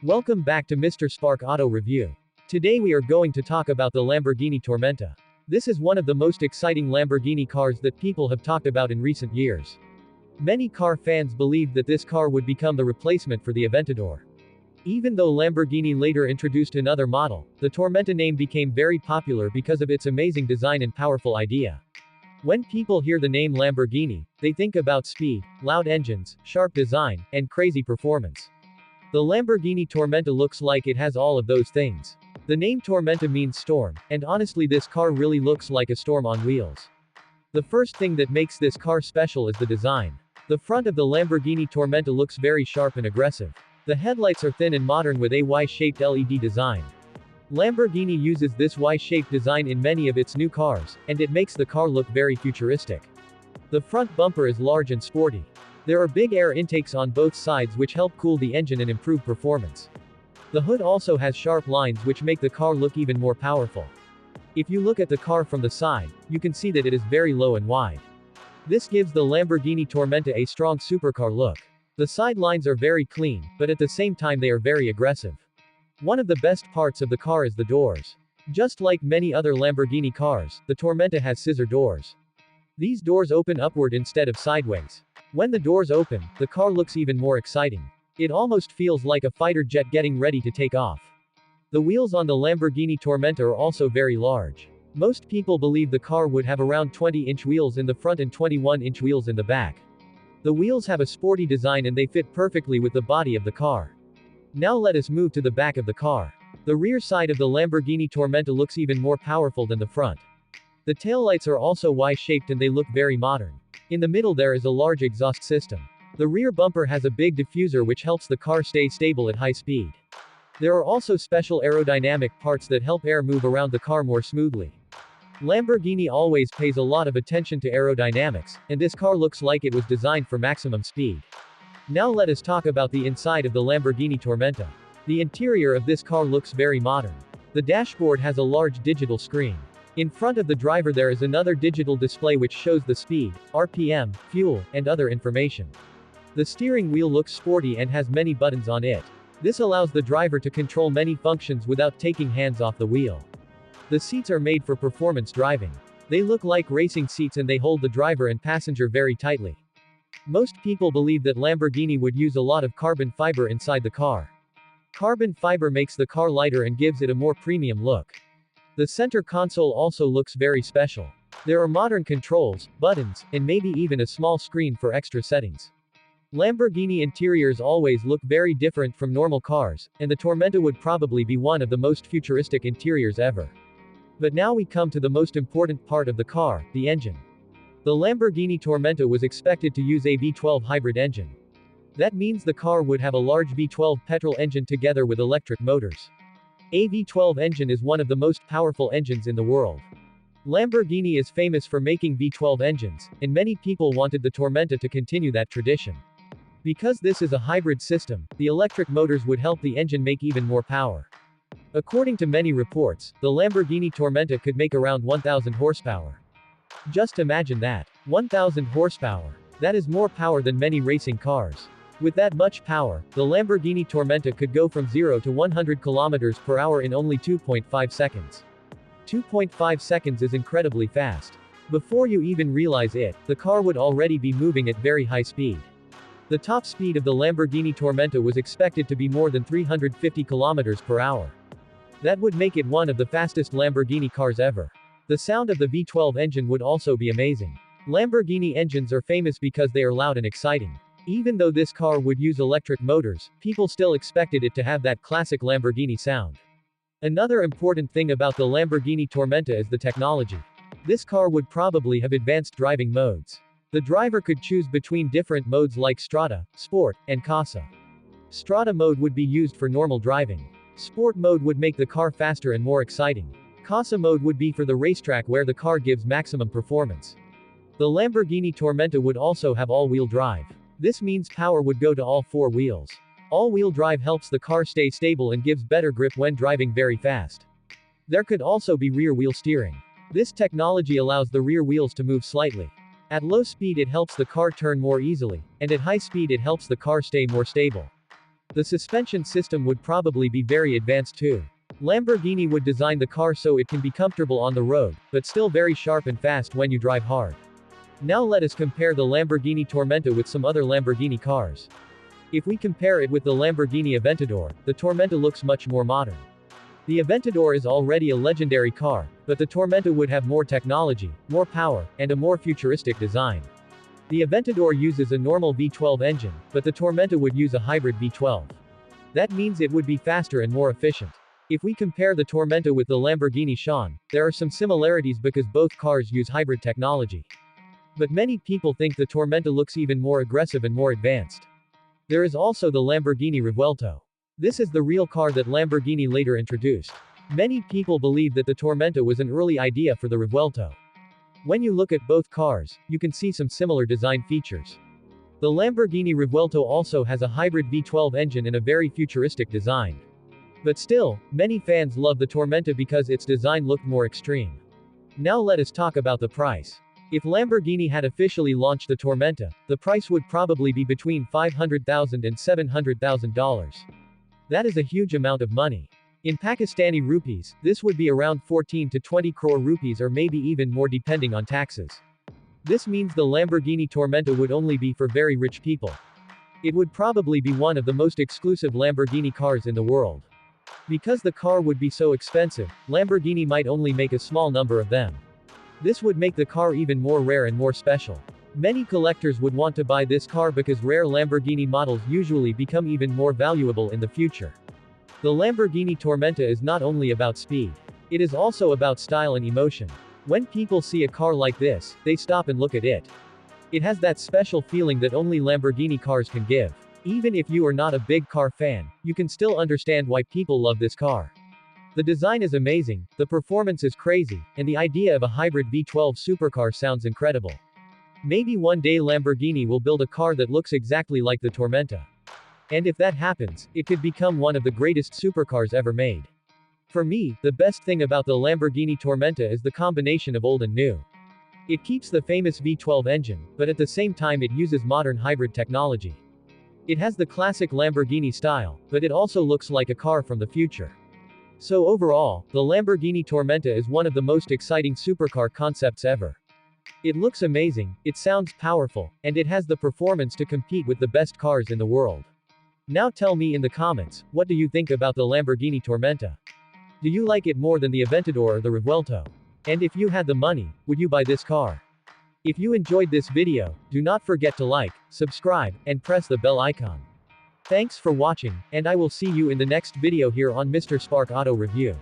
Welcome back to Mr. Spark Auto Review. Today we are going to talk about the Lamborghini Tormenta. This is one of the most exciting Lamborghini cars that people have talked about in recent years. Many car fans believed that this car would become the replacement for the Aventador. Even though Lamborghini later introduced another model, the Tormenta name became very popular because of its amazing design and powerful idea. When people hear the name Lamborghini, they think about speed, loud engines, sharp design, and crazy performance. The Lamborghini Tormenta looks like it has all of those things. The name Tormenta means storm, and honestly this car really looks like a storm on wheels. The first thing that makes this car special is the design. The front of the Lamborghini Tormenta looks very sharp and aggressive. The headlights are thin and modern with a Y-shaped LED design. Lamborghini uses this Y-shaped design in many of its new cars, and it makes the car look very futuristic. The front bumper is large and sporty. There are big air intakes on both sides which help cool the engine and improve performance. The hood also has sharp lines which make the car look even more powerful. If you look at the car from the side, you can see that it is very low and wide. This gives the Lamborghini Tormenta a strong supercar look. The side lines are very clean, but at the same time they are very aggressive. One of the best parts of the car is the doors. Just like many other Lamborghini cars, the Tormenta has scissor doors. These doors open upward instead of sideways. When the doors open, the car looks even more exciting. It almost feels like a fighter jet getting ready to take off. The wheels on the Lamborghini Tormenta are also very large. Most people believe the car would have around 20-inch wheels in the front and 21-inch wheels in the back. The wheels have a sporty design and they fit perfectly with the body of the car. Now let us move to the back of the car. The rear side of the Lamborghini Tormenta looks even more powerful than the front. The taillights are also Y-shaped and they look very modern. In the middle there is a large exhaust system. The rear bumper has a big diffuser which helps the car stay stable at high speed. There are also special aerodynamic parts that help air move around the car more smoothly. Lamborghini always pays a lot of attention to aerodynamics, and this car looks like it was designed for maximum speed. Now let us talk about the inside of the Lamborghini Tormenta. The interior of this car looks very modern. The dashboard has a large digital screen. In front of the driver there is another digital display which shows the speed, RPM, fuel, and other information. The steering wheel looks sporty and has many buttons on it. This allows the driver to control many functions without taking hands off the wheel. The seats are made for performance driving. They look like racing seats and they hold the driver and passenger very tightly. Most people believe that Lamborghini would use a lot of carbon fiber inside the car. Carbon fiber makes the car lighter and gives it a more premium look. The center console also looks very special. There are modern controls, buttons, and maybe even a small screen for extra settings. Lamborghini interiors always look very different from normal cars, and the Tormenta would probably be one of the most futuristic interiors ever. But now we come to the most important part of the car, the engine. The Lamborghini Tormenta was expected to use a V12 hybrid engine. That means the car would have a large V12 petrol engine together with electric motors. A V12 engine is one of the most powerful engines in the world. Lamborghini is famous for making V12 engines, and many people wanted the Tormenta to continue that tradition. Because this is a hybrid system, the electric motors would help the engine make even more power. According to many reports, the Lamborghini Tormenta could make around 1,000 horsepower. Just imagine that. 1,000 horsepower. That is more power than many racing cars. With that much power, the Lamborghini Tormenta could go from 0 to 100 km per hour in only 2.5 seconds. 2.5 seconds is incredibly fast. Before you even realize it, the car would already be moving at very high speed. The top speed of the Lamborghini Tormenta was expected to be more than 350 km per hour. That would make it one of the fastest Lamborghini cars ever. The sound of the V12 engine would also be amazing. Lamborghini engines are famous because they are loud and exciting. Even though this car would use electric motors, people still expected it to have that classic Lamborghini sound. Another important thing about the Lamborghini Tormenta is the technology. This car would probably have advanced driving modes. The driver could choose between different modes like Strada, Sport, and Casa. Strada mode would be used for normal driving. Sport mode would make the car faster and more exciting. Casa mode would be for the racetrack where the car gives maximum performance. The Lamborghini Tormenta would also have all-wheel drive. This means power would go to all four wheels. All-wheel drive helps the car stay stable and gives better grip when driving very fast. There could also be rear-wheel steering. This technology allows the rear wheels to move slightly. At low speed it helps the car turn more easily, and at high speed it helps the car stay more stable. The suspension system would probably be very advanced too. Lamborghini would design the car so it can be comfortable on the road, but still very sharp and fast when you drive hard. Now let us compare the Lamborghini Tormenta with some other Lamborghini cars. If we compare it with the Lamborghini Aventador, the Tormenta looks much more modern. The Aventador is already a legendary car, but the Tormenta would have more technology, more power, and a more futuristic design. The Aventador uses a normal V12 engine, but the Tormenta would use a hybrid V12. That means it would be faster and more efficient. If we compare the Tormenta with the Lamborghini Sián, there are some similarities because both cars use hybrid technology. But many people think the Tormenta looks even more aggressive and more advanced. There is also the Lamborghini Revuelto. This is the real car that Lamborghini later introduced. Many people believe that the Tormenta was an early idea for the Revuelto. When you look at both cars, you can see some similar design features. The Lamborghini Revuelto also has a hybrid V12 engine and a very futuristic design. But still, many fans love the Tormenta because its design looked more extreme. Now let us talk about the price. If Lamborghini had officially launched the Tormenta, the price would probably be between $500,000 and $700,000. That is a huge amount of money. In Pakistani rupees, this would be around 14 to 20 crore rupees or maybe even more depending on taxes. This means the Lamborghini Tormenta would only be for very rich people. It would probably be one of the most exclusive Lamborghini cars in the world. Because the car would be so expensive, Lamborghini might only make a small number of them. This would make the car even more rare and more special. Many collectors would want to buy this car because rare Lamborghini models usually become even more valuable in the future. The Lamborghini Tormenta is not only about speed. It is also about style and emotion. When people see a car like this, they stop and look at it. It has that special feeling that only Lamborghini cars can give. Even if you are not a big car fan, you can still understand why people love this car. The design is amazing, the performance is crazy, and the idea of a hybrid V12 supercar sounds incredible. Maybe one day Lamborghini will build a car that looks exactly like the Tormenta. And if that happens, it could become one of the greatest supercars ever made. For me, the best thing about the Lamborghini Tormenta is the combination of old and new. It keeps the famous V12 engine, but at the same time it uses modern hybrid technology. It has the classic Lamborghini style, but it also looks like a car from the future. So overall, the Lamborghini Tormenta is one of the most exciting supercar concepts ever. It looks amazing, it sounds powerful, and it has the performance to compete with the best cars in the world. Now tell me in the comments, what do you think about the Lamborghini Tormenta? Do you like it more than the Aventador or the Revuelto? And if you had the money, would you buy this car? If you enjoyed this video, do not forget to like, subscribe, and press the bell icon. Thanks for watching, and I will see you in the next video here on Mr. Spark Auto Review.